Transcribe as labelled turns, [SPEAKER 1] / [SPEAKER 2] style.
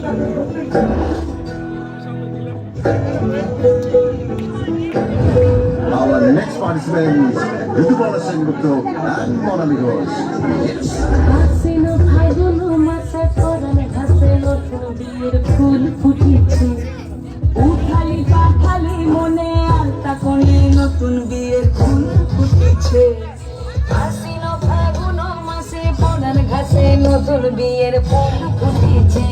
[SPEAKER 1] Our next participants, Ritupala Sengupto and Monali Ghosh. Yes.
[SPEAKER 2] Haseeno ফাগুনো মাসে পরান ঘাসে নতুন বিয়ের ফুল ফুটেছে উঠালি পাঠালি মনে আলতা কোণে নতুন বিয়ের ফুল ফুটেছে হাসিনো ফাগুনো মাসে পরান ঘাসে নতুন বিয়ের ফুল ফুটেছে